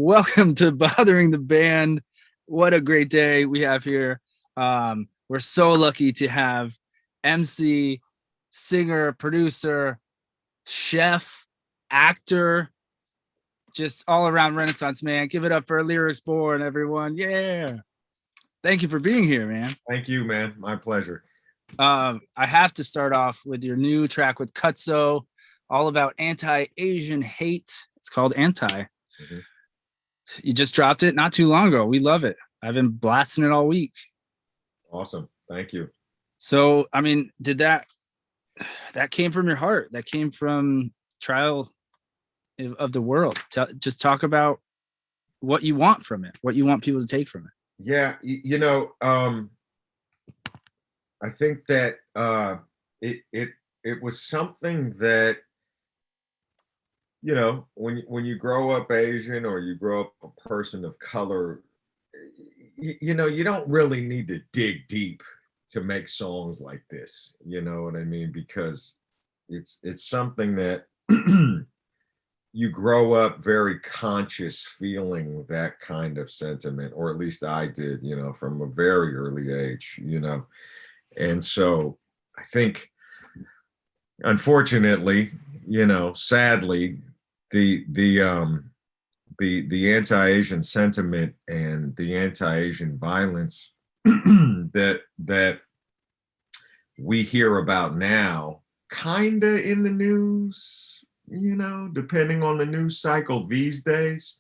welcome to Bothering the Band. What a great day we have here. We're so lucky to have MC, singer, producer, chef, actor, just all around Renaissance man. Give it up for Lyrics Born, everyone. Yeah. Thank you for being here, man. Thank you, man. My pleasure. I have to start off with your new track with Cutso, all about anti-Asian hate. It's called Anti. Mm-hmm. You just dropped it not too long ago. We love it. I've been blasting it all week. Awesome. Thank you. So, I mean, did that came from your heart? That came from trial of the world. Just talk about what you want from it, what you want people to take from it. Yeah, I think that it was something that, when you grow up Asian or you grow up a person of color, you don't really need to dig deep to make songs like this. You know what I mean? Because it's something that you grow up very conscious feeling that kind of sentiment, or at least I did, from a very early age, And so I think, unfortunately, sadly, the anti-Asian sentiment and the anti-Asian violence that we hear about now, kind of in the news, depending on the news cycle these days,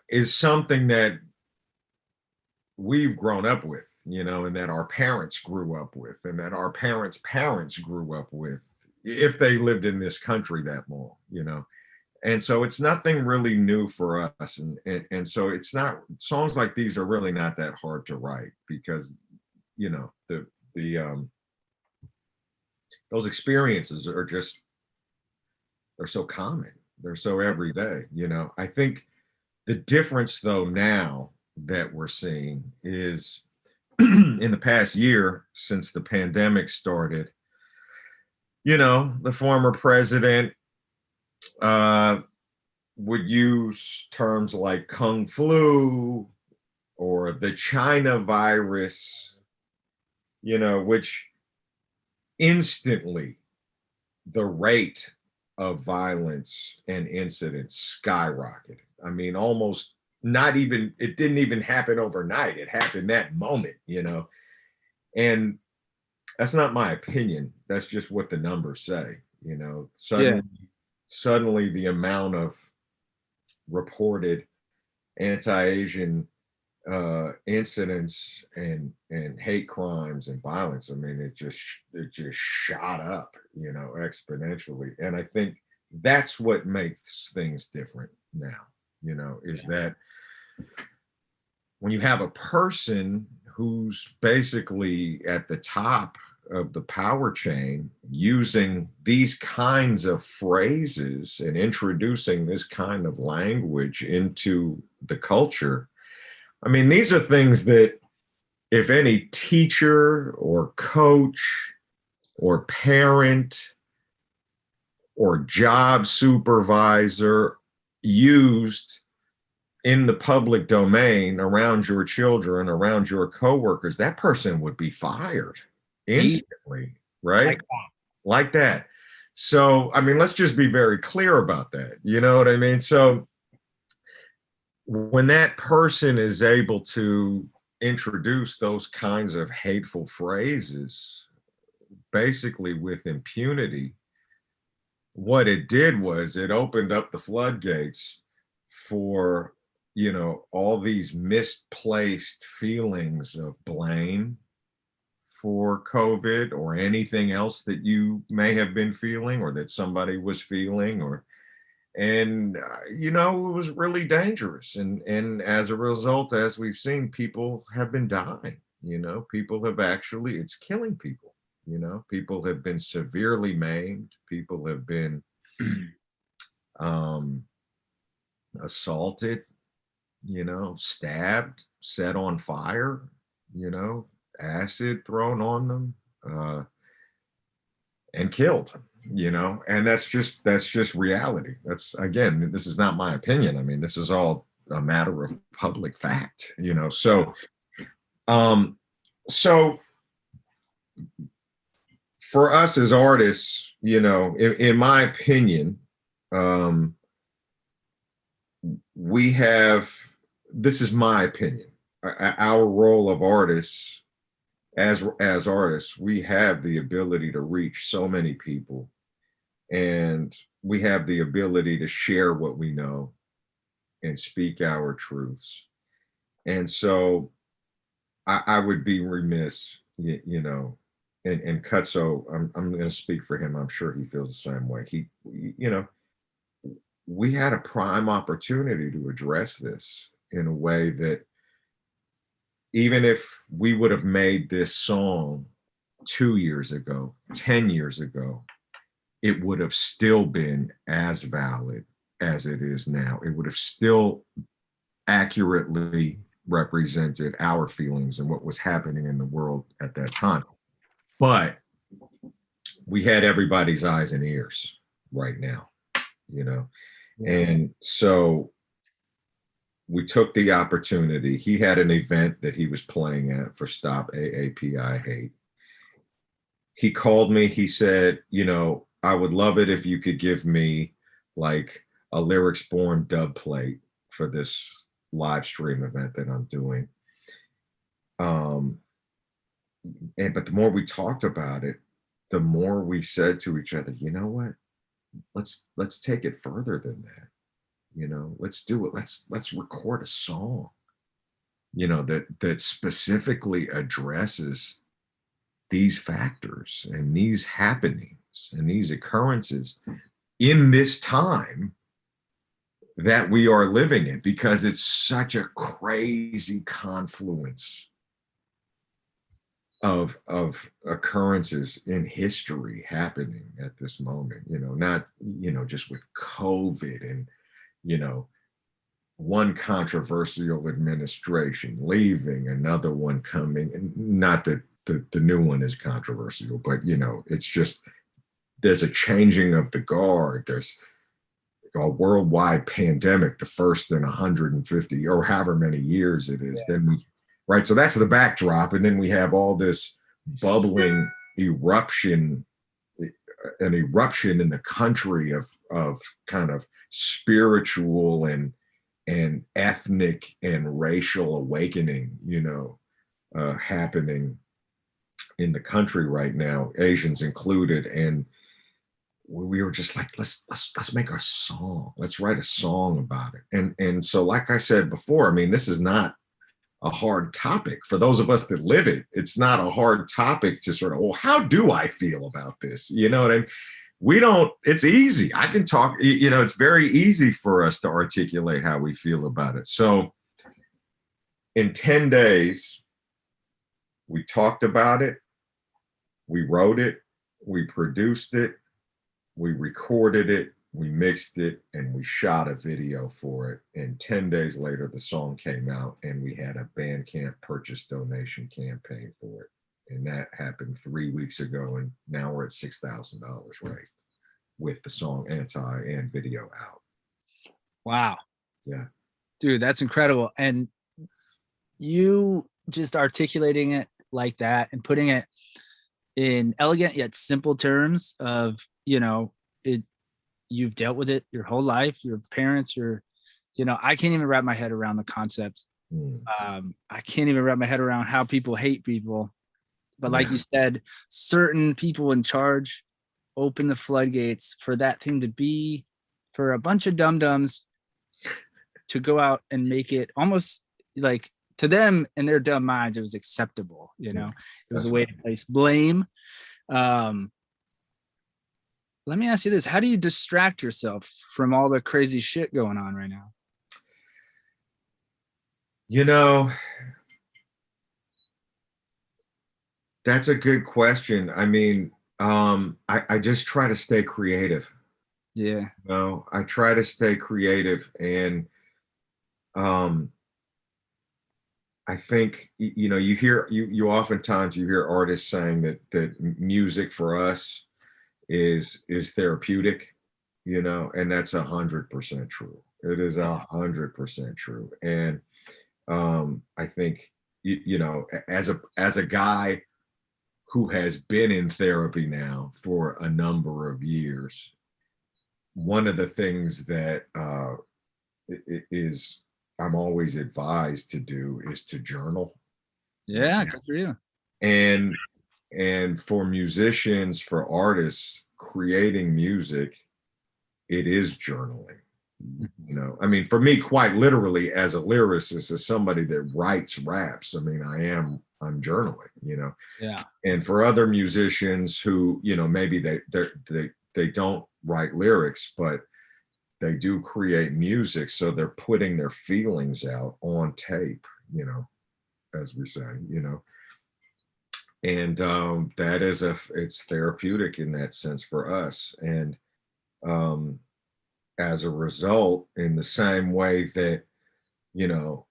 is something that we've grown up with, and that our parents grew up with, and that our parents' parents grew up with, if they lived in this country that long, And so it's nothing really new for us. And so it's not, songs like these are really not that hard to write because, those experiences they're so common. They're so everyday, I think the difference though now that we're seeing is in the past year since the pandemic started, the former president would use terms like Kung Flu or the China virus, which instantly the rate of violence and incidents skyrocketed. I mean, almost not even, it didn't even happen overnight. It happened that moment, And that's not my opinion. That's just what the numbers say, Suddenly the amount of reported anti-Asian incidents and hate crimes and violence, I mean, it just shot up, exponentially. And I think that's what makes things different now, is that when you have a person who's basically at the top of the power chain using these kinds of phrases and introducing this kind of language into the culture, I mean, these are things that if any teacher or coach or parent or job supervisor used in the public domain around your children, around your coworkers, that person would be fired instantly, right? Like that. So, I mean, let's just be very clear about that. You know what I mean? So when that person is able to introduce those kinds of hateful phrases, basically with impunity, what it did was it opened up the floodgates for, all these misplaced feelings of blame for COVID or anything else that you may have been feeling or that somebody was feeling, and it was really dangerous. And as a result, as we've seen, people have been dying. People have actually, it's killing people. People have been severely maimed. People have been assaulted, stabbed, set on fire, acid thrown on them, and killed. And that's just reality. That's, again, this is not my opinion. I mean, this is all a matter of public fact. Um, so for us as artists, in my opinion, um, we have, this is my opinion, our role of artists, as artists, we have the ability to reach so many people, and we have the ability to share what we know and speak our truths. And so I would be remiss, and Cutso, I'm going to speak for him. I'm sure he feels the same way. We had a prime opportunity to address this in a way that, even if we would have made this song 2 years ago, 10 years ago, it would have still been as valid as it is now. It would have still accurately represented our feelings and what was happening in the world at that time. But we had everybody's eyes and ears right now, you know? Yeah. And so we took the opportunity. He had an event that he was playing at for Stop AAPI Hate. He called me. He said, I would love it if you could give me like a Lyrics Born dub plate for this live stream event that I'm doing. Um, but the more we talked about it, the more we said to each other, you know what? Let's take it further than that. Let's do it. Let's record a song, that specifically addresses these factors and these happenings and these occurrences in this time that we are living in, because it's such a crazy confluence of occurrences in history happening at this moment, not just with COVID and one controversial administration leaving, another one coming, and not that the new one is controversial, but it's just, there's a changing of the guard. There's a worldwide pandemic, the first in 150 or however many years it is. Yeah. Then right. So that's the backdrop. And then we have all this bubbling eruption, an eruption in the country of kind of spiritual and ethnic and racial awakening, happening in the country right now, Asians included. And we were just like, let's make a song. Let's write a song about it. And so, like I said before, I mean, this is not a hard topic for those of us that live it. It's not a hard topic to sort of, well, how do I feel about this? You know what I mean? We don't, it's easy. I can talk, it's very easy for us to articulate how we feel about it. So in 10 days, we talked about it, we wrote it, we produced it, we recorded it, we mixed it, and we shot a video for it. And 10 days later, the song came out, and we had a Bandcamp purchase donation campaign for it. And that happened 3 weeks ago, and now we're at $6,000 raised with the song Anti and video out. Wow. Yeah. Dude, that's incredible. And you just articulating it like that and putting it in elegant yet simple terms of, you've dealt with it your whole life, your parents, I can't even wrap my head around the concept. I can't even wrap my head around how people hate people. But like you said, certain people in charge open the floodgates for that thing to be, for a bunch of dum-dums to go out and make it almost like, to them in their dumb minds, it was acceptable. It was a way to place blame. Let me ask you this. How do you distract yourself from all the crazy shit going on right now? That's a good question. I mean, I just try to stay creative. Yeah. I try to stay creative. And I think, you oftentimes you hear artists saying that music for us is therapeutic, you know, and that's 100% true. It is 100% true. And I think you know, as a guy who has been in therapy now for a number of years, one of the things that is I'm always advised to do is to journal. Yeah, good for you. And for musicians, for artists creating music, it is journaling. You know, I mean, for me, quite literally, as a lyricist, as somebody that writes raps, I mean, I'm journaling, you know. Yeah. And for other musicians who, you know, maybe they don't write lyrics, but they do create music, so they're putting their feelings out on tape, you know, as we say, you know. And that is it's therapeutic in that sense for us. And um, as a result, in the same way that, you know,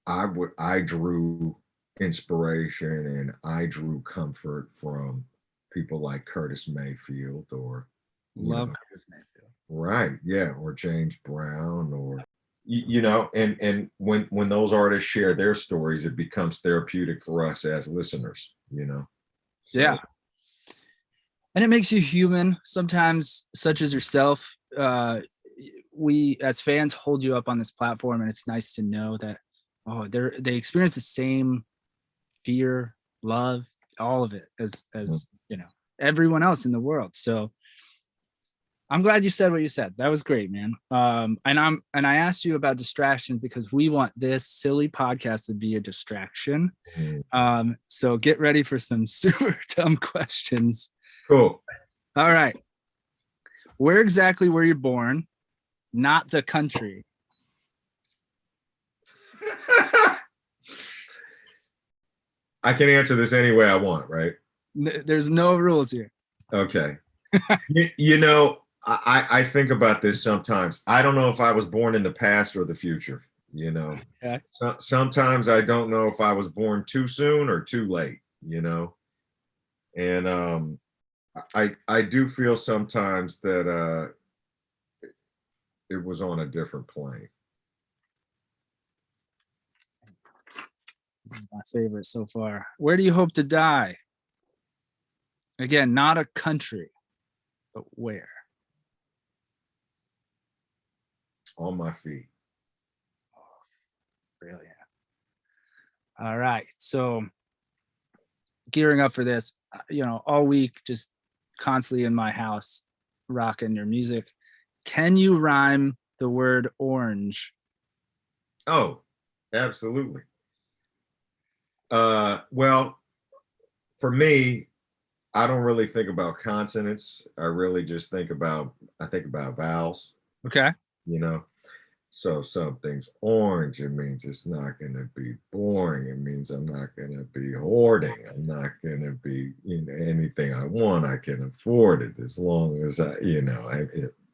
I drew inspiration and I drew comfort from people like Curtis Mayfield, or, you Love know, Curtis Mayfield. right, yeah, or James Brown, or you know, and when those artists share their stories, it becomes therapeutic for us as listeners, you know. So Yeah. And it makes you human sometimes, such as yourself. We as fans hold you up on this platform, and it's nice to know that they experience the same fear, love, all of it as you know, everyone else in the world. So I'm glad you said what you said. That was great, man. And I asked you about distraction because we want this silly podcast to be a distraction. So get ready for some super dumb questions. cool. All right. Where exactly were you born? Not the country. I can answer this any way I want, right? There's no rules here. Okay. You know, I think about this sometimes. I don't know if I was born in the past or the future, you know. Okay. Sometimes I don't know if I was born too soon or too late, you know. And I do feel sometimes that it was on a different plane. This is my favorite so far. Where do you hope to die? Again, not a country, but where? On my feet. Brilliant. All right. So gearing up for this, you know, all week, just constantly in my house, rocking your music. Can you rhyme the word orange? Oh, absolutely. Well, for me, I don't really think about consonants. I really just I think about vowels, Okay. you know. So something's orange, it means it's not going to be boring. It means I'm not going to be hoarding. I'm not going to be, you know, anything I want, I can afford it as long as I, you know,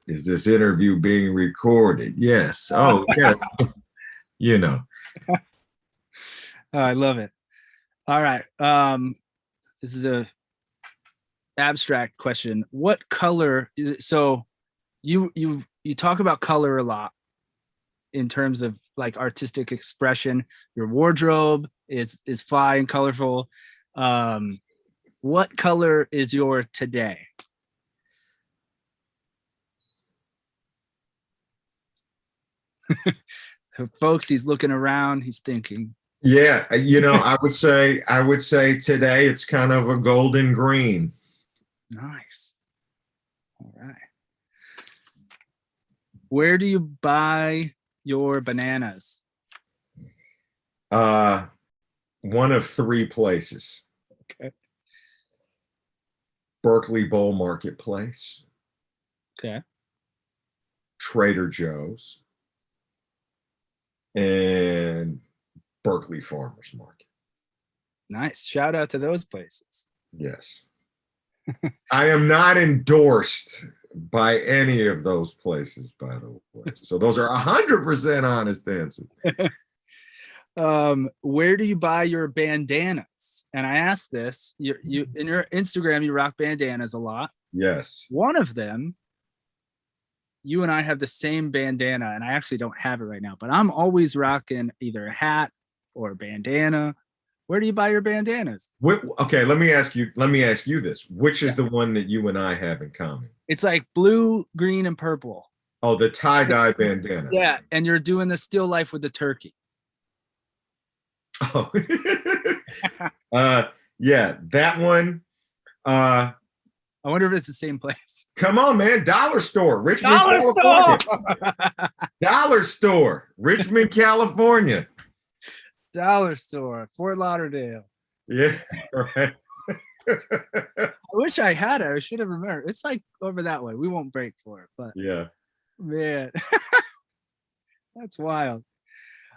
is this interview being recorded? Yes. Oh, yes. You know. Oh, I love it. All right. This is a abstract question. What color? So you talk about color a lot in terms of like artistic expression. Your wardrobe is fly and colorful. What color is your today? Folks, he's looking around, he's thinking. Yeah, you know, I would say today it's kind of a golden green. Nice. All right. Where do you buy your bananas? One of three places. Okay. Berkeley Bowl Marketplace, Okay. Trader Joe's, and Berkeley Farmers Market. Nice. Shout out to those places. Yes. I am not endorsed by any of those places, by the way. So those are 100% honest answers. Where do you buy your bandanas? And I asked this. You in your Instagram, you rock bandanas a lot. Yes. One of them, you and I have the same bandana, and I actually don't have it right now, but I'm always rocking either a hat or a bandana. Where do you buy your bandanas? Okay, let me ask you. Let me ask you this: which Yeah. is the one that you and I have in common? It's like blue, green, and purple. Oh, the tie dye bandana. Yeah, and you're doing the still life with the turkey. Oh, yeah, that one. Uh, I wonder if it's the same place. come on, man. Dollar store, Richmond, Dollar store. California. Dollar store, Richmond, California. Dollar store, Fort Lauderdale. Yeah, right. I wish I had it. I should have remembered. It's like over that way. We won't break for it, but Yeah. man, that's wild.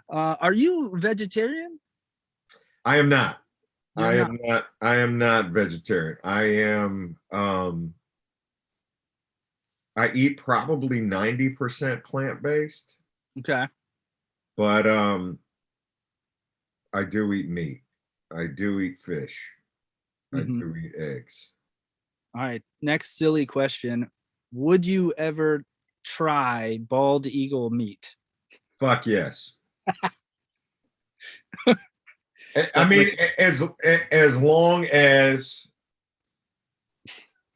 Are you vegetarian? I am not. You're I not. am not. I am not vegetarian. I am. I eat probably 90% plant based, Okay. but I do eat meat. I do eat fish. I Mhm. do eat eggs. All right. Next silly question. Would you ever try bald eagle meat? Fuck yes. I That's mean, like, as long as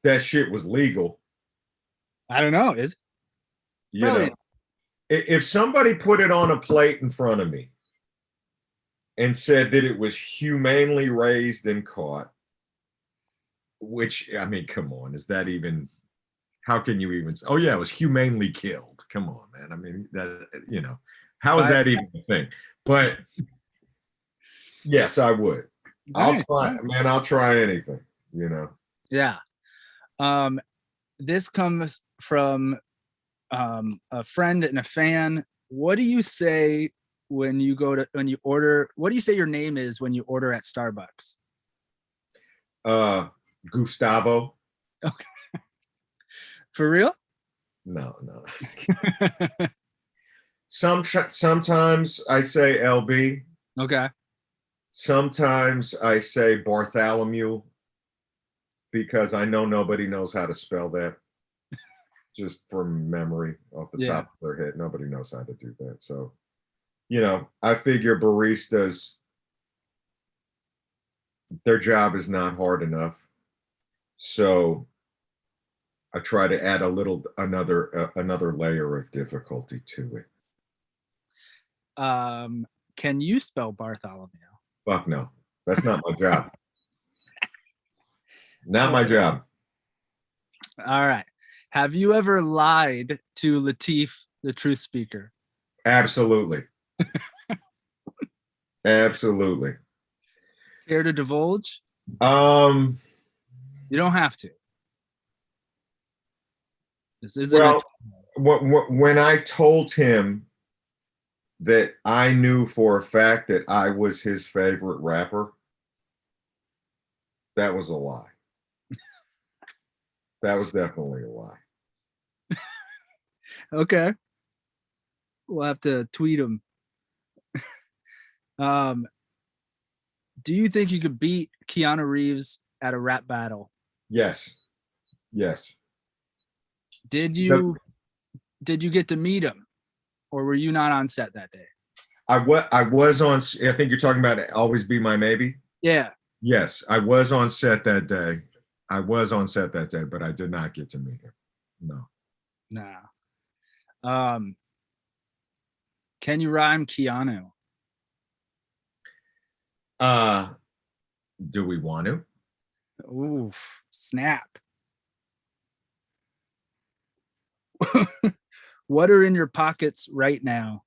that shit was legal, I don't know. It's you know. probably If somebody put it on a plate in front of me and said that it was humanely raised and caught, which I mean, come on, is that even? How can you even? Oh yeah, it was humanely killed. Come on, man. I mean, that how is by that even a thing? But yes, I would. I'll nice. try, man. I'll try anything. You know. Yeah. Um, this comes from a friend and a fan. What do you say when you order? What do you say your name is when you order at Starbucks? Uh, Gustavo. Okay. For real? No, no. Sometimes I say LB. Okay. Sometimes I say Bartholomew because I know nobody knows how to spell that. Just from memory off the Yeah. top of their head, nobody knows how to do that. So, I figure baristas, their job is not hard enough. So I try to add another layer of difficulty to it. Can you spell Bartholomew? Fuck no, that's not my job. Not Uh, my job. all right. Have you ever lied to Latif, the truth speaker? Absolutely. Absolutely. Care to divulge? Um, You don't have to. This isn't a well, when I told him that I knew for a fact that I was his favorite rapper, that was a lie. That was definitely a lie. okay. We'll have to tweet him. Um, do you think you could beat Keanu Reeves at a rap battle? Yes. Yes. Did The, you did you get to meet him, or were you not on set that day? I was on, I think you're talking about Always Be My Maybe. Yeah. Yes, I was on set that day. I was on set that day, but I did not get to meet him. No. Nah. Um, can you rhyme Keanu? Uh, do we want to? Oof, snap. What are in your pockets right now?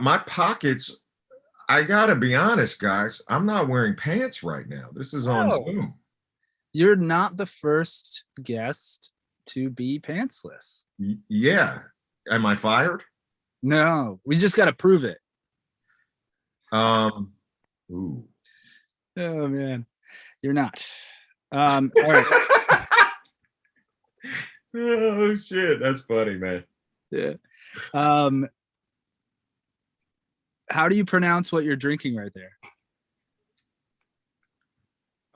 My pockets, I gotta be honest, guys. I'm not wearing pants right now. This is on Oh, Zoom. you're not the first guest to be pantsless. Yeah. Am I fired? No, we just got to prove it. Um, ooh. Oh man, you're not. All right. Oh shit, that's funny, man. Yeah. Um, how do you pronounce what you're drinking right there?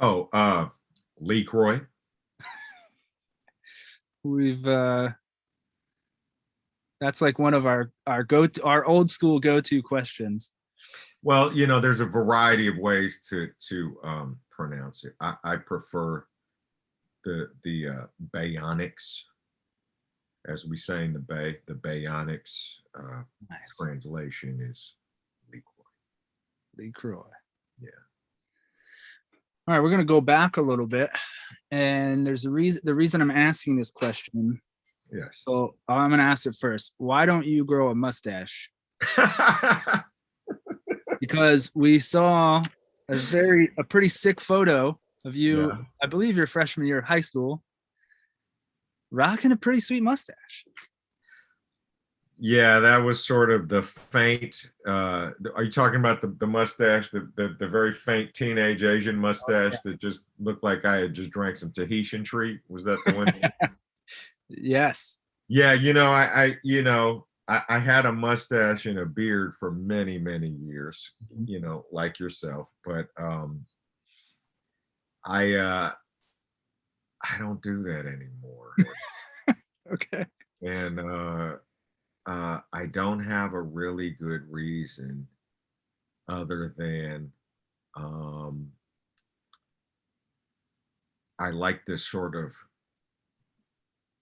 Oh, Lee Croy. We've that's like one of our old school go-to questions. Well, there's a variety of ways to pronounce it. I prefer the Bayonics, as we say in the Bay. The Bayonics Nice. translation is Lee Croy. Lee Croy. Yeah. All right, we're gonna go back a little bit, and there's a reason. The reason I'm asking this question. Yes. So I'm gonna ask it first. Why don't you grow a mustache? Because we saw a pretty sick photo of you. Yeah. I believe your freshman year of high school, rocking a pretty sweet mustache. Yeah, that was sort of the faint. Are you talking about the mustache, the very faint teenage Asian mustache that just looked like I had just drank some Tahitian treat? Was that the one? Yes. Yeah, I had a mustache and a beard for many, many years, like yourself, but I I don't do that anymore. Okay. And I don't have a really good reason other than um, I like this sort of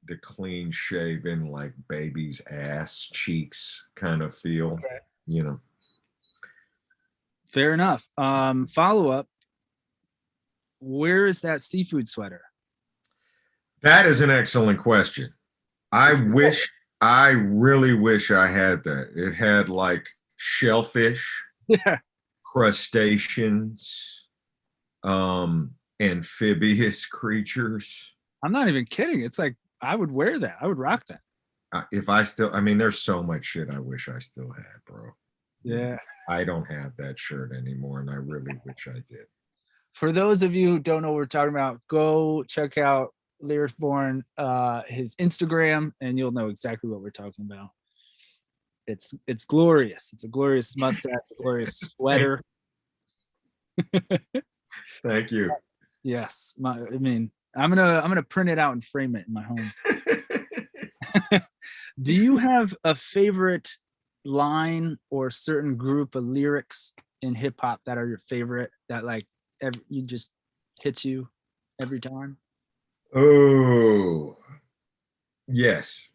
the clean shaven, like baby's ass cheeks kind of feel, Okay. you know. Fair enough. Follow up. Where is that seafood sweater? That is an excellent question. It's I really wish I had that. It had like shellfish, yeah. crustaceans, amphibious creatures. I'm not even kidding. It's like I would wear that. I would rock that. If I still, I mean, there's so much shit I wish I still had, bro. Yeah. I don't have that shirt anymore, and I really wish I did. For those of you who don't know what we're talking about, go check out Lyrisborn, his Instagram, and you'll know exactly what we're talking about. It's glorious. It's a glorious mustache, a glorious sweater. Thank you. Yes. I mean, I'm gonna print it out and frame it in my home. Do you have a favorite line or certain group of lyrics in hip hop that are your favorite that like you just hits you every time? Oh, yes.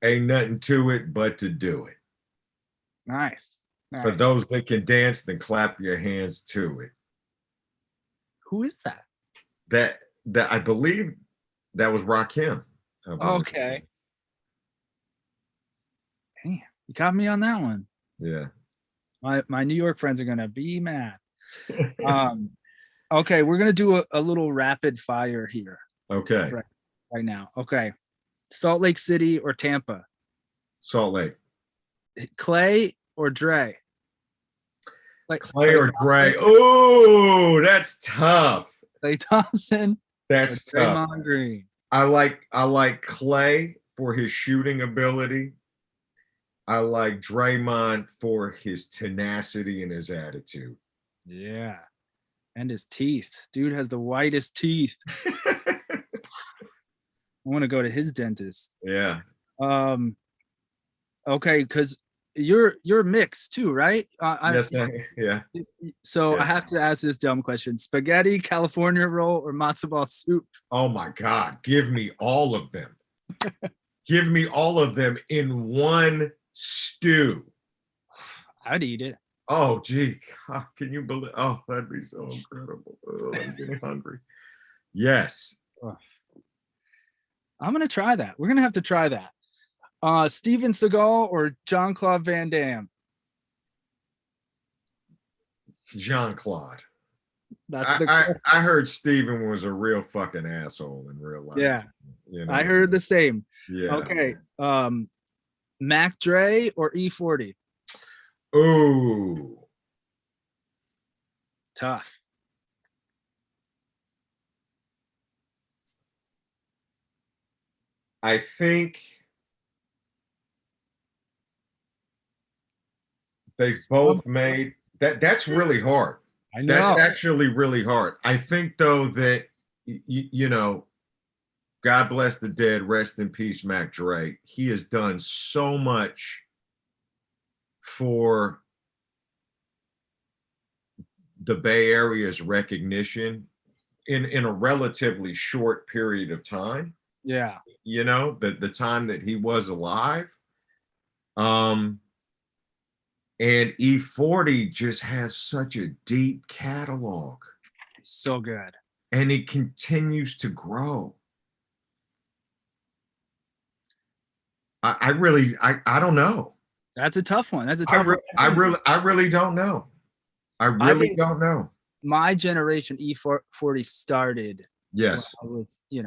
Ain't nothing to it but to do it. Nice. For Nice. those that can dance, then clap your hands to it. Who is that? That I believe that was Rakim. Okay. Damn, you got me on that one. Yeah. My New York friends are gonna be mad. Okay, we're gonna do a little rapid fire here Okay. right now. Okay. Salt Lake City or Tampa? Salt Lake. Clay or Dre? Like Clay or Dre? Oh, that's tough. Clay Thompson or That's tough. Draymond Green? I like Clay for his shooting ability. I like Draymond for his tenacity and his attitude. Yeah. And his teeth. Dude has the whitest teeth. I want to go to his dentist. Yeah. Okay, because you're mixed too, right? Yes. Yeah. So I Yeah. have to ask this dumb question: spaghetti, California roll, or matzo ball soup? Oh my God. Give me all of them. Give me all of them in one stew. I'd eat it. Oh, gee. God, can you believe? Oh, that'd be so incredible. Oh, I'm getting hungry. Yes. I'm gonna try that. We're gonna have to try that. Steven Seagal or Jean-Claude Van Damme? Jean-Claude. That's the I heard Steven was a real fucking asshole in real life. yeah. You know? I heard the same. Yeah. Okay. Mac Dre or E40? Ooh. Tough. I think They've both made that. That's really hard. I That's know. actually really hard. I think though that God bless the dead, rest in peace, Mac Dre. He has done so much for the Bay Area's recognition in a relatively short period of time. Yeah. The time that he was alive. Um, and E40 just has such a deep catalog, So good. and it continues to grow. I don't know. That's a tough one. That's a tough one. I really don't know. I I really think don't know. my generation E40 started when Yes. I was, Yeah.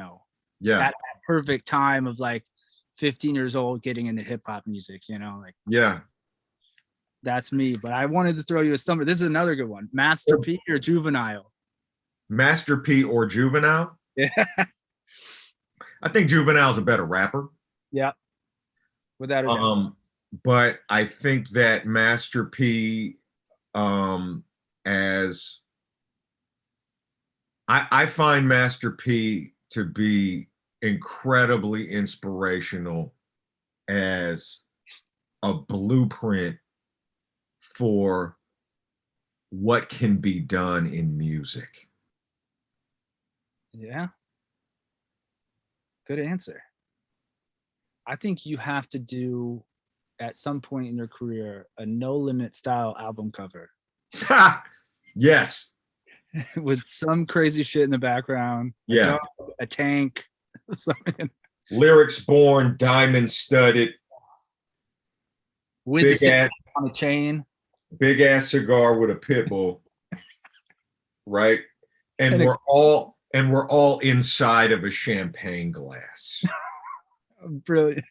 at that perfect time of like 15 years old getting into hip hop music, like Yeah. that's me. But I wanted to throw you a stumper. This is another good one. Master P or Juvenile? Master P or Juvenile? Yeah. I think Juvenile's a better rapper. Yeah. Without a doubt. But I think that Master P, as I find Master P to be incredibly inspirational as a blueprint for what can be done in music. Yeah. Good answer. I think you have to do at some point in your career a No Limit style album cover Yes. with some crazy shit in the background, a Yeah. dog, a tank, something Lyrics born, diamond studded, with big the ass, on a chain. big ass cigar with a pit bull, right? And And we're all inside of a champagne glass. brilliant.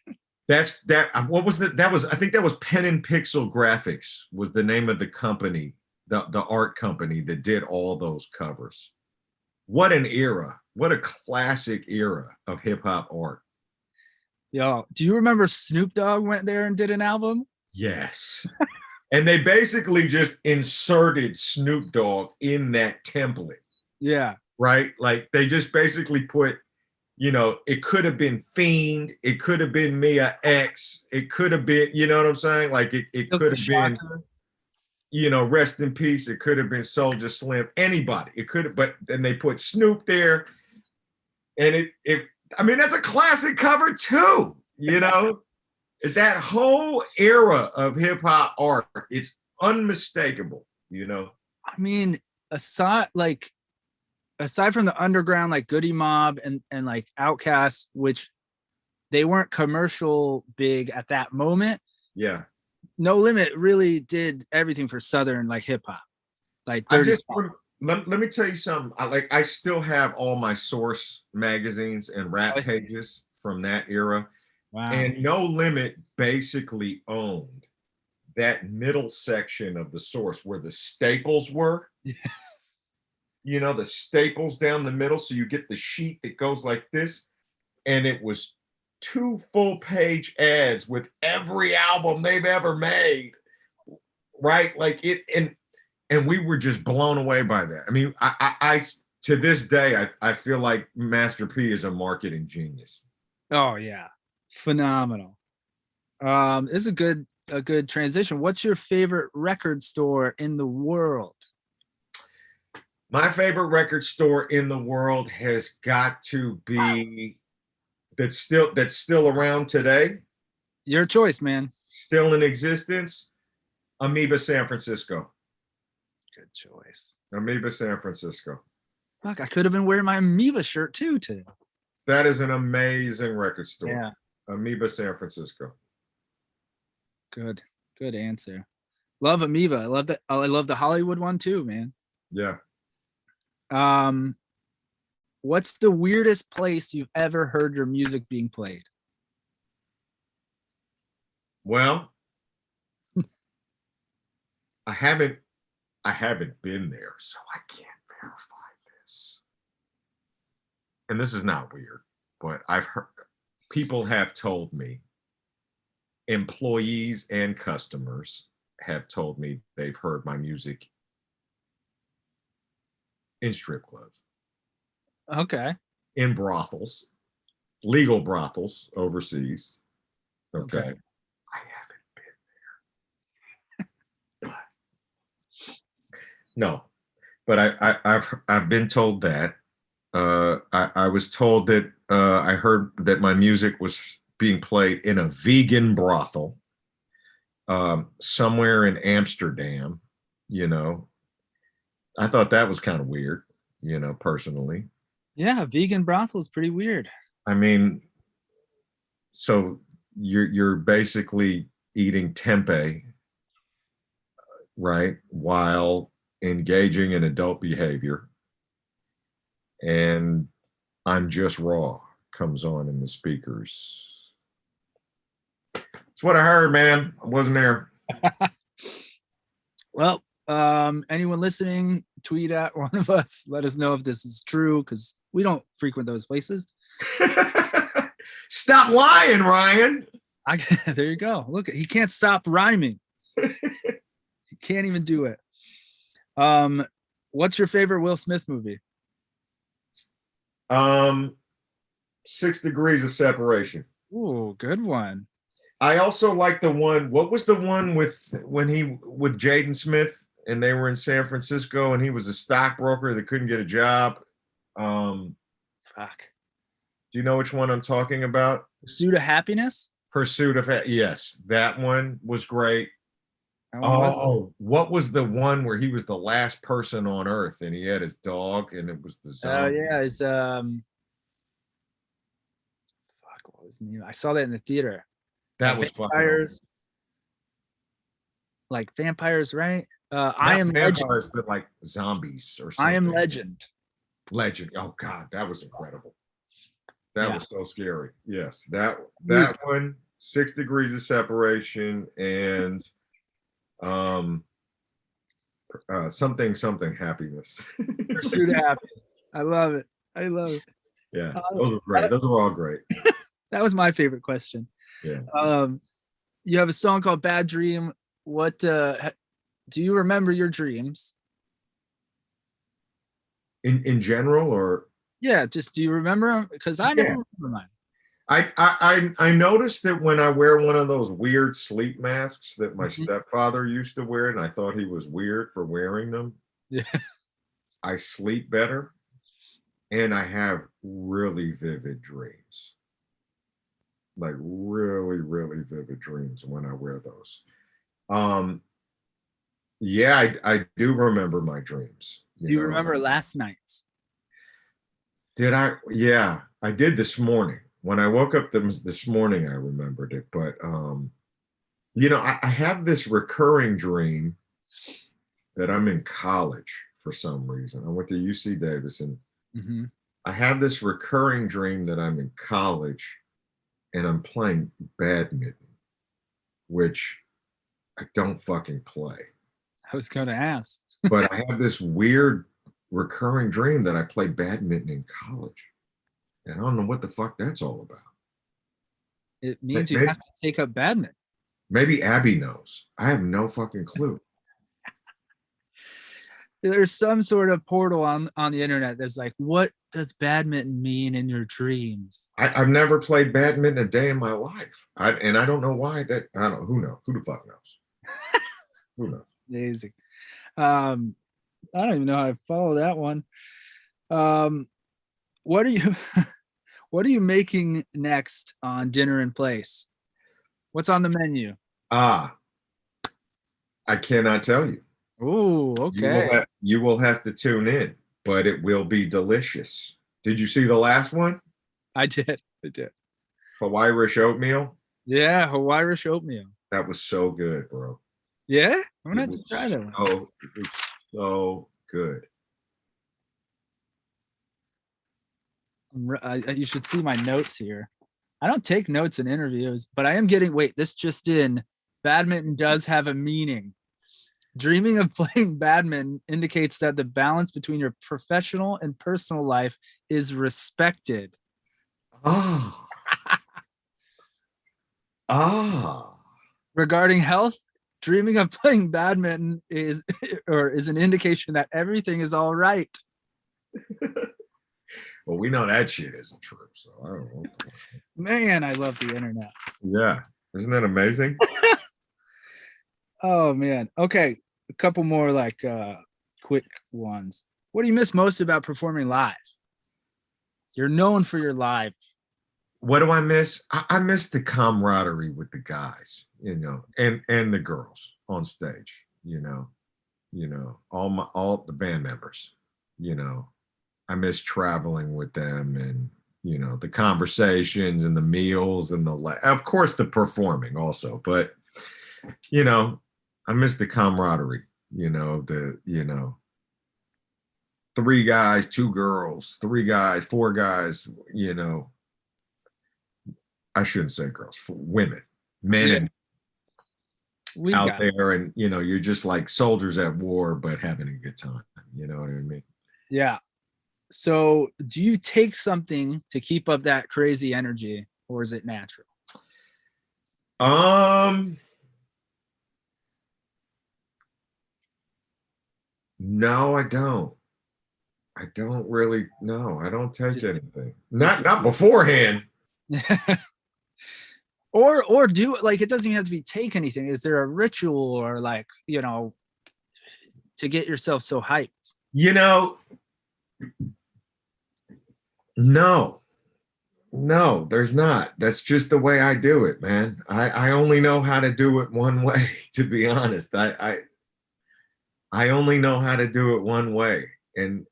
That's that. What was that? That was, I think that was Pen and Pixel Graphics was the name of the company, the art company that did all those covers. What an era! What a classic era of hip hop art. Yo, do you remember Snoop Dogg went there and did an album? Yes. And they basically just inserted Snoop Dogg in that template, Yeah. right? Like they just basically put, it could have been Fiend, it could have been Mia X, it could have been, you know what I'm saying? Like it could have been, rest in peace, it could have been Soldier Slim, anybody. It could have, but then they put Snoop there, and I mean, that's a classic cover too, That whole era of hip hop art, it's unmistakable. I mean, aside from the underground like Goody Mob and like Outkast, which they weren't commercial big at that moment. Yeah. No Limit really did everything for Southern like hip hop, like I Dirty just South. let me tell you something. I still have all my Source magazines and rap pages from that era. Wow. And No Limit basically owned that middle section of the Source where the staples were. Yeah. The staples down the middle. So you get the sheet that goes like this. And it was 2 full-page ads with every album they've ever made. Right? Like it, and we were just blown away by that. I mean, I to this day, I feel like Master P is a marketing genius. Oh yeah, phenomenal. This is a good transition. What's your favorite record store in the world? My favorite record store in the world has got to be that's still around today. Your choice, man. Still in existence. Amoeba San Francisco. Good choice. Amoeba San Francisco. Fuck, I could have been wearing my Amoeba shirt too today. That is an amazing record store. Yeah. Amoeba San Francisco. Good answer. Love Amoeba. I love that. I love the Hollywood one too, man. Yeah. What's the weirdest place you've ever heard your music being played? Well, I haven't been there, so I can't verify this. And this is not weird, but I've heard people have told me, employees and customers, have told me they've heard my music in strip clubs, Okay. in brothels, legal brothels overseas. Okay. Okay. I haven't been, but no, but I've been told that. I was told that I heard that my music was being played in a vegan brothel somewhere in Amsterdam. You know, I thought that was kind of weird. You know, personally. Yeah, vegan brothel is pretty weird. I mean, so you're basically eating tempeh, right, while engaging in adult behavior, and I'm Just Raw comes on in the speakers. That's what I heard, man. I wasn't there. Well, anyone listening, tweet at one of us. Let us know if this is true because we don't frequent those places. Stop lying, Ryan. There you go. Look, he can't stop rhyming. He can't even do it. What's your favorite Will Smith movie? 6 degrees of separation. Ooh, good one. I also like the one. What was the one with Jaden Smith and they were in San Francisco and he was a stockbroker that couldn't get a job? Fuck. Do you know which one I'm talking about? Pursuit of Happiness. Pursuit of Yes, that one was great. What was the one where he was the last person on Earth and he had his dog and it was the zombie? Yeah, it's fuck, what was the name? I saw that in the theater. That was vampires, like vampires, right? I Am vampires, Legend. but like zombies or something. I Am Legend. Legend. Oh God, that was incredible. That was so scary. Yes, that one. 6 degrees of separation and something happiness. Pursuit of Happiness. I love it. I love it. Yeah, those are great. Those are all great. That was my favorite question. Yeah. You have a song called Bad Dream. What do you remember your dreams? In general, or yeah, just do you remember them? Because I never remember mine. I noticed that when I wear one of those weird sleep masks that my stepfather used to wear, and I thought he was weird for wearing them. Yeah. I sleep better, and I have really vivid dreams. Like really, really vivid dreams when I wear those. Yeah, I do remember my dreams. Do you remember last night's? Did I? Yeah, I did this morning. When I woke up this morning, I remembered it. But I have this recurring dream that I'm in college for some reason. I went to UC Davis, and I have this recurring dream that I'm in college and I'm playing badminton, which I don't fucking play. I was going to ask. But I have this weird recurring dream that I play badminton in college. And I don't know what the fuck that's all about. It means you have to take up badminton. Maybe Abby knows. I have no fucking clue. There's some sort of portal on the internet that's like, what does badminton mean in your dreams? I've never played badminton a day in my life. And I don't know why that. I don't. Who knows? Who the fuck knows? Who knows? Amazing. I don't even know how I follow that one. What are you making next on Dinner in Place? What's on the menu? I cannot tell you. Oh, okay. You will have to tune in, but it will be delicious. Did you see the last one? I did. Hawaii-Rish oatmeal? Yeah, Hawaii-Rish oatmeal. That was so good, bro. Yeah? I'm going to have to try that one. Oh, it was so good. You should see my notes here. I don't take notes in interviews, but I am getting, this just in, badminton does have a meaning. Dreaming of playing badminton indicates that the balance between your professional and personal life is respected. Ah. Regarding health, dreaming of playing badminton is or is an indication that everything is all right. Well, we know that shit isn't true, so I don't know. Man, I love the internet. Yeah, isn't that amazing? Oh man. Okay, a couple more like quick ones. What do you miss most about performing live? You're known for your live. What do I miss? I miss the camaraderie with the guys, and the girls on stage, all the band members, you know. I miss traveling with them and the conversations and the meals and of course the performing also, but I miss the camaraderie, three guys, two girls, three guys, four guys, I shouldn't say girls, women, men, Yeah, and we out got there, and you're just like soldiers at war, but having a good time. You know what I mean? yeah. So, do you take something to keep up that crazy energy, or is it natural? Um, no, I don't. I don't really. No, I don't take Just anything. Not beforehand. or do like it doesn't even have to be take anything. Is there a ritual or like to get yourself so hyped? You know, no, no, there's not. That's just the way I do it, man. I only know how to do it one way. To be honest, I only know how to do it one way, and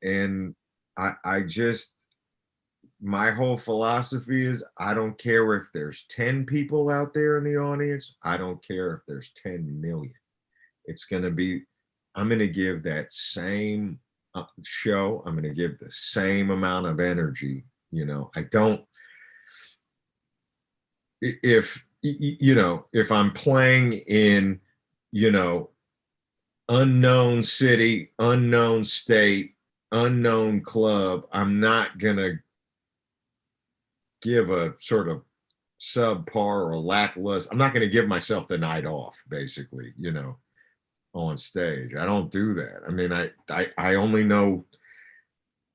I just my whole philosophy is I don't care if there's 10 people out there in the audience. I don't care if there's 10 million. It's going to be, I'm going to give that same show. I'm going to give the same amount of energy. I don't, if I'm playing in, you know, unknown city, unknown state, unknown club, I'm not going to give a sort of subpar or lackluster. I'm not going to give myself the night off, basically, on stage. I don't do that. I mean, I only know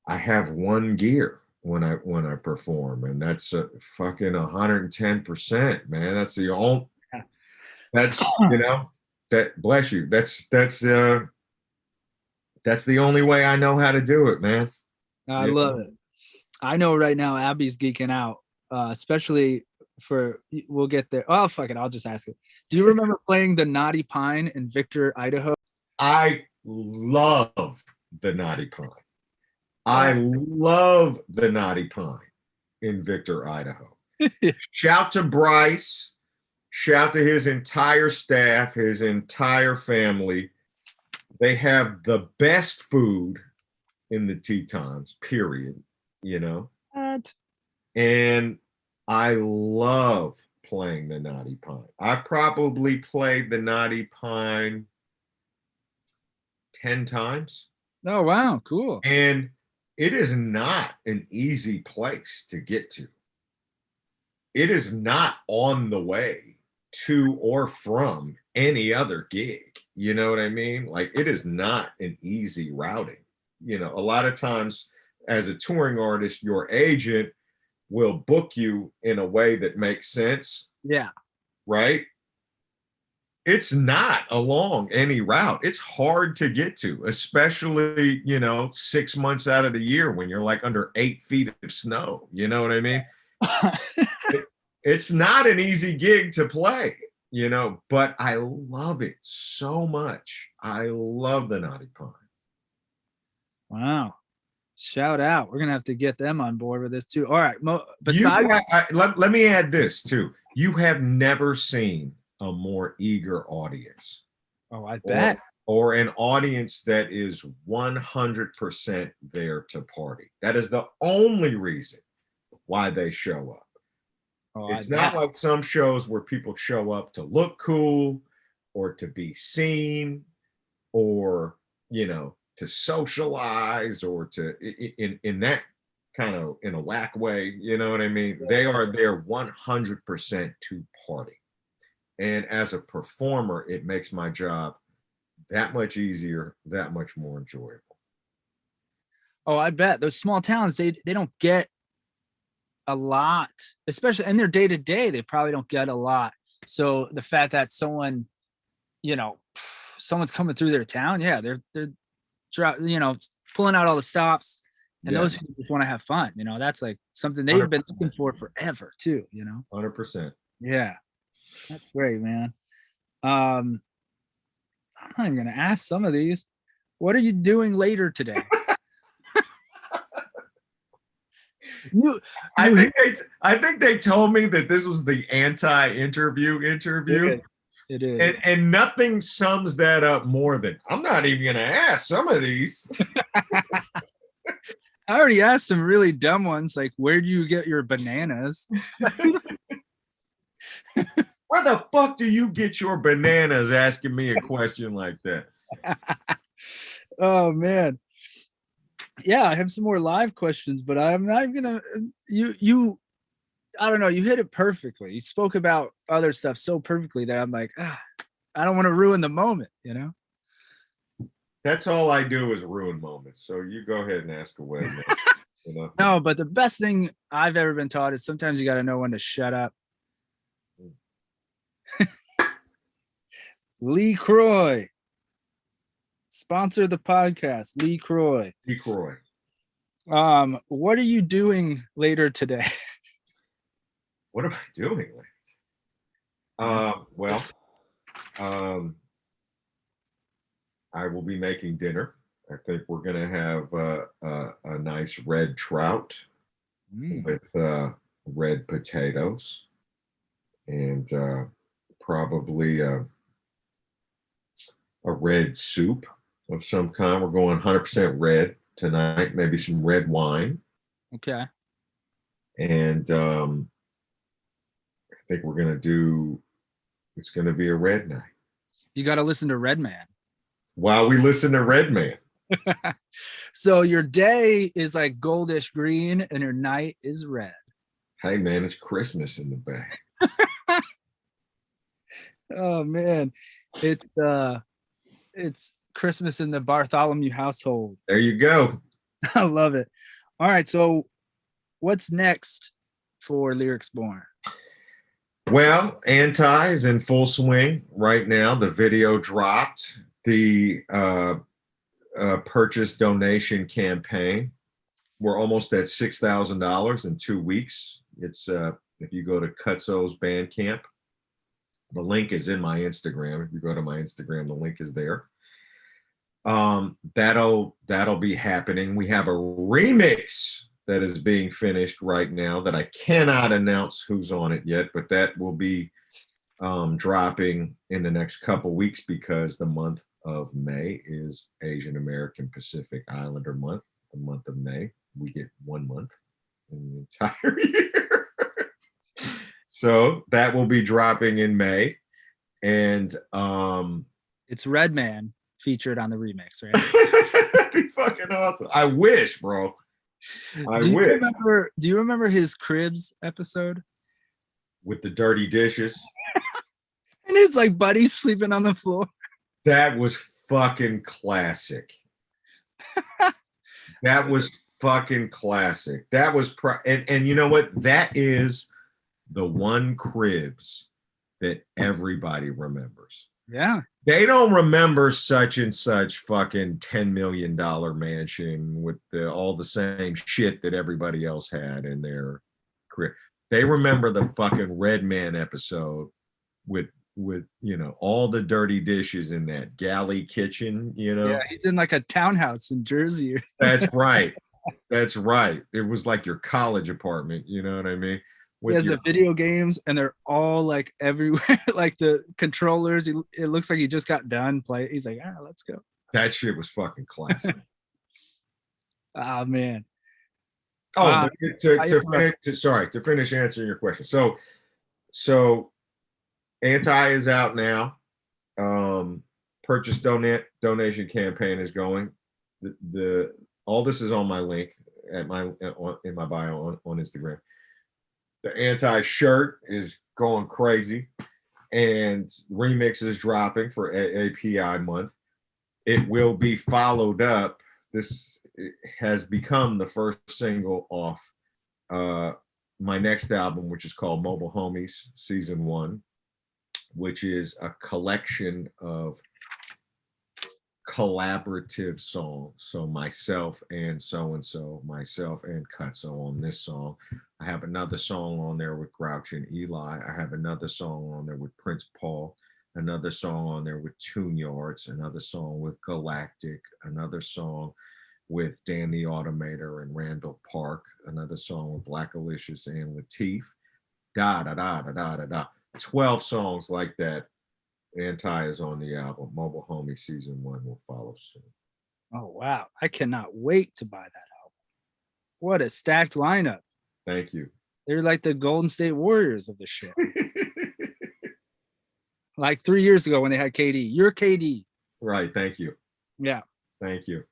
I have one gear when I perform, and that's fucking 110%, man. That's the only. That's that. Bless you. That's the only way I know how to do it, man. I love it. I know right now Abby's geeking out, especially for we'll get there. Oh fuck it, I'll just ask it. Do you remember playing the Naughty Pine in Victor, Idaho? I love the Naughty Pine. I love the Naughty Pine in Victor, Idaho. Shout to Bryce. Shout to his entire staff, his entire family. They have the best food in the Tetons, period. What? And I love playing the Naughty Pine. I've probably played the Naughty Pine 10 times. Oh wow, cool. And it is not an easy place to get to. It is not on the way to or from any other gig. You know what I mean? Like, it is not an easy routing. A lot of times as a touring artist, your agent will book you in a way that makes sense. Yeah. Right? It's not along any route. It's hard to get to, especially, 6 months out of the year when you're like under 8 feet of snow. You know what I mean? It's not an easy gig to play, but I love it so much. I love the Naughty Pine. Wow. Shout out. We're gonna have to get them on board with this too. All right. Besides, let me add this too. You have never seen a more eager audience. Oh, I bet. Or an audience that is 100% there to party. That is the only reason why they show up. Oh, it's not like some shows where people show up to look cool or to be seen or, to socialize or to in that kind of in a whack way. You know what I mean? They are there 100% to party. And as a performer, it makes my job that much easier, that much more enjoyable. Oh, I bet those small towns, they don't get a lot, especially in their day to day. They probably don't get a lot. So the fact that someone, you know, someone's coming through their town, yeah, they're pulling out all the stops, and those Yes, people just want to have fun. That's like something they've been 100%. looking for forever too. 100%. Yeah, that's great, man. Um, I'm not even gonna ask some of these. What are you doing later today? You I you think they told me that this was the anti-interview it interview. is. It is. And nothing sums that up more than I'm not even gonna ask some of these. I already asked some really dumb ones, like where do you get your bananas? Where the fuck do you get your bananas asking me a question like that? Oh man. Yeah, I have some more live questions, but I'm not gonna you I don't know, you hit it perfectly. You spoke about other stuff so perfectly that I'm like, I don't want to ruin the moment. That's all I do is ruin moments. So you go ahead and ask away, man. No, but the best thing I've ever been taught is sometimes you got to know when to shut up. Lee Croy, sponsor the podcast. Lee Croy. Croy. What are you doing later today? What am I doing? Well, I will be making dinner. I think we're gonna have a nice red trout with red potatoes and probably a red soup of some kind. We're going 100% red tonight. Maybe some red wine, Okay. and I think we're gonna do. It's gonna be a red night. You got to listen to Redman. While we listen to Redman. So your day is like goldish green and your night is red. Hey man, it's Christmas in the Bay. Oh man. It's Christmas in the Bartholomew household. There you go. I love it. All right, so what's next for Lyrics Born? Well, Anti is in full swing right now. The video dropped. The purchase donation campaign. We're almost at $6,000 in 2 weeks. It's if you go to Cutso's Bandcamp, the link is in my Instagram. If you go to my Instagram, the link is there. That'll be happening. We have a remix that is being finished right now that I cannot announce who's on it yet, but that will be dropping in the next couple weeks because the month of May is Asian American Pacific Islander month. The month of May, we get 1 month in the entire year. So that will be dropping in May. And It's Redman featured on the remix, right? that'd be fucking awesome. I wish, bro. Do you remember his Cribs episode? With the dirty dishes. And his like buddies sleeping on the floor. That was fucking classic. That was fucking classic. That was and you know what? That is the one Cribs that everybody remembers. Yeah. They don't remember such and such fucking $10 million mansion with all the same shit that everybody else had in their crib. They remember the fucking Red Man episode with all the dirty dishes in that galley kitchen. Yeah, he's in like a townhouse in Jersey or That's right. That's right. It was like your college apartment. You know what I mean? He has the video games and they're all like everywhere. Like the controllers, it looks like he just got done playing. He's like, let's go. That shit was fucking classic. Oh man. Oh, to finish answering your question. So Anti is out now. Purchase donation campaign is going. The all this is on my link in my bio on Instagram. The Anti shirt is going crazy. and remixes dropping for API month. It will be followed up. This has become the first single off my next album, which is called Mobile Homies Season 1, which is a collection of collaborative songs. So myself and so-and-so, myself and Cutso on this song. I have another song on there with Grouch and Eli. I have another song on there with Prince Paul, another song on there with Tune Yards, another song with Galactic, another song with Dan the Automator and Randall Park, another song with Black Alicious and Latif, da da da da da da da. 12 songs like that. Anti is on the album. Mobile Homie Season 1 will follow soon. Oh wow, I cannot wait to buy that album. What a stacked lineup. Thank you. They're like the Golden State Warriors of the shit. Like 3 years ago when they had KD. You're KD. Right. Thank you. Yeah. Thank you.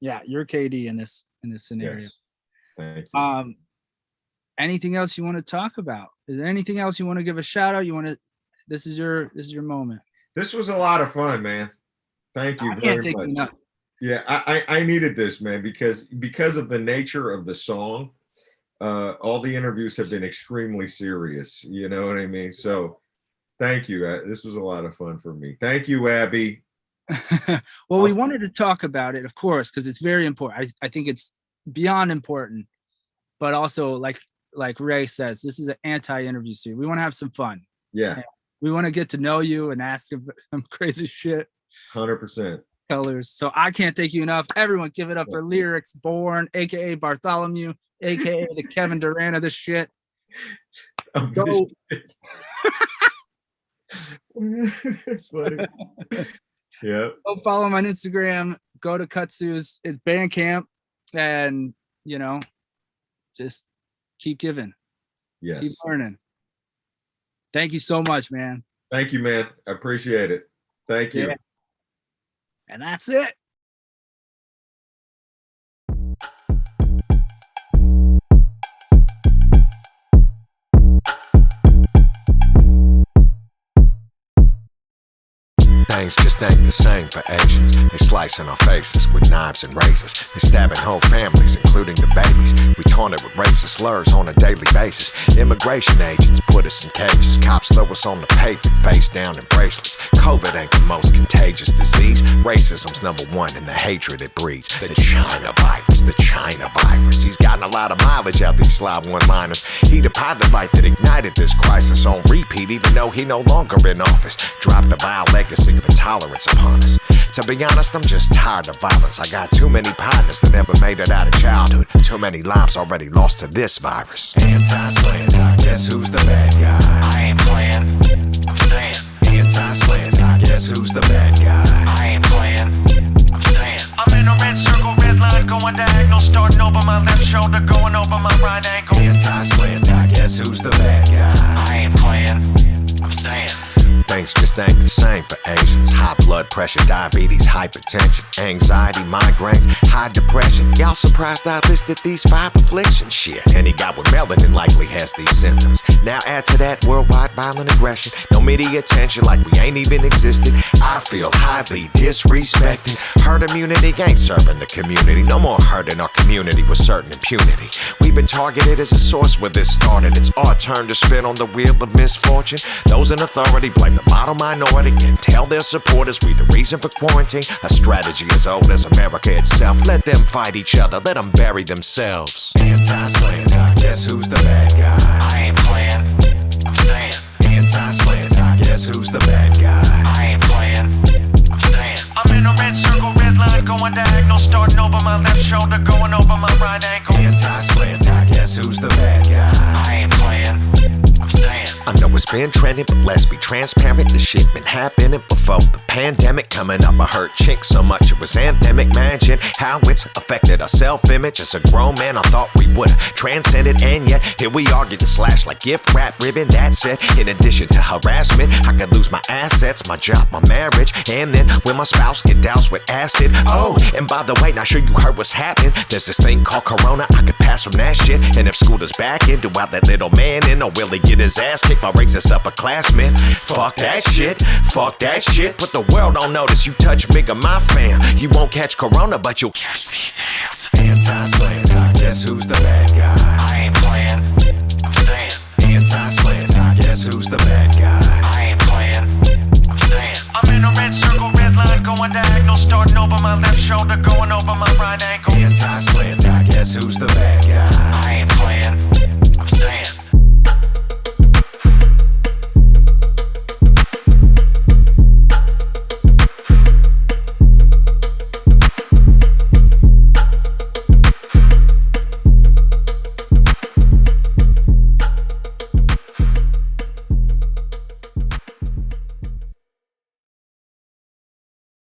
Yeah, you're KD in this scenario. Yes. Thank you. Anything else you want to talk about? Is there anything else you want to give a shout out? You want to this is your moment. This was a lot of fun, man. Thank you very much. Enough. Yeah, I needed this, man, because of the nature of the song, all the interviews have been extremely serious. You know what I mean? So thank you. This was a lot of fun for me. Thank you, Abby. Well, we wanted to talk about it, of course, because it's very important. I think it's beyond important, but also like Ray says, this is an anti-interview series. We want to have some fun. Yeah. We want to get to know you and ask you some crazy shit. 100%. Colors. So I can't thank you enough. Everyone give it up for Lyrics Born, aka Bartholomew, aka the Kevin Durant of this shit. Go. It's funny. Yeah. Go follow him on Instagram. Go to Cutso's. It's Bandcamp, and just keep giving. Yes. Keep learning. Thank you so much, man. Thank you, man. I appreciate it. Thank you. Yeah. And that's it. Things just ain't the same for Asians. They slicing our faces with knives and razors. They stabbing whole families, including the babies. We taunted with racist slurs on a daily basis. Immigration agents put us in cages. Cops throw us on the pavement, face down in bracelets. COVID ain't the most contagious disease. Racism's number one in the hatred it breeds. The China virus, the China virus. He's gotten a lot of mileage out these sly one-liners. He the pilot light that ignited this crisis on repeat, even though he no longer in office. Dropped a vile legacy of intolerance upon us. To be honest, I'm just tired of violence. I got too many partners that never made it out of childhood. Too many lives already lost to this virus. Anti-slant, guess who's the bad guy? I ain't playing, I'm saying. Anti-slant, guess who's the bad guy? I ain't playing, I'm saying. I'm in a red circle, red line going diagonal, starting over my left shoulder, going over my right ankle. Anti-slant, guess who's the bad guy? I ain't playing, I'm saying. Things just ain't the same for Asians. High blood pressure, diabetes, hypertension, anxiety, migraines, high depression. Y'all surprised I listed these 5 afflictions? Shit, any guy with melanin likely has these symptoms. Now add to that worldwide violent aggression. No media attention like we ain't even existed. I feel highly disrespected. Herd immunity ain't serving the community. No more hurting our community with certain impunity. We've been targeted as a source where this started. It's our turn to spin on the wheel of misfortune. Those in authority blame the model minority and tell their supporters we the reason for quarantine. A strategy as old as America itself. Let them fight each other, let them bury themselves. Anti-slant, guess who's the bad guy? I ain't playing, I'm saying. Anti-slant, guess who's the bad guy? I ain't playing, I'm saying. I'm in a red circle, red line going diagonal, starting over my left shoulder, going over my right ankle. Anti-slant, guess who's the bad guy? I ain't playing, I'm saying. I know it's been trending, but let's be transparent. This shit been happening before the pandemic. Coming up, I heard chinks so much it was anthemic. Imagine how it's affected our self-image. As a grown man, I thought we would've transcended, and yet here we are getting slashed like gift wrap ribbon. That's it. In addition to harassment, I could lose my assets, my job, my marriage, and then when my spouse get doused with acid. Oh, and by the way, not sure you heard what's happening. There's this thing called Corona. I could pass from that shit, and if school is back in, do out that little man in, or will he get his ass kicked by racist us upperclassmen. Fuck that shit, fuck that shit. Put the world on notice, you touch big of my fam. You won't catch corona, but you'll catch these hands. Anti-slanter, guess who's the bad guy? I ain't playing, I'm saying. Anti-slanter, guess who's the bad guy? I ain't playing, I'm saying. I'm in a red circle, red line, going diagonal, starting over my left shoulder, going over my right ankle. Anti-slanter, guess who's the bad guy? I ain't playing.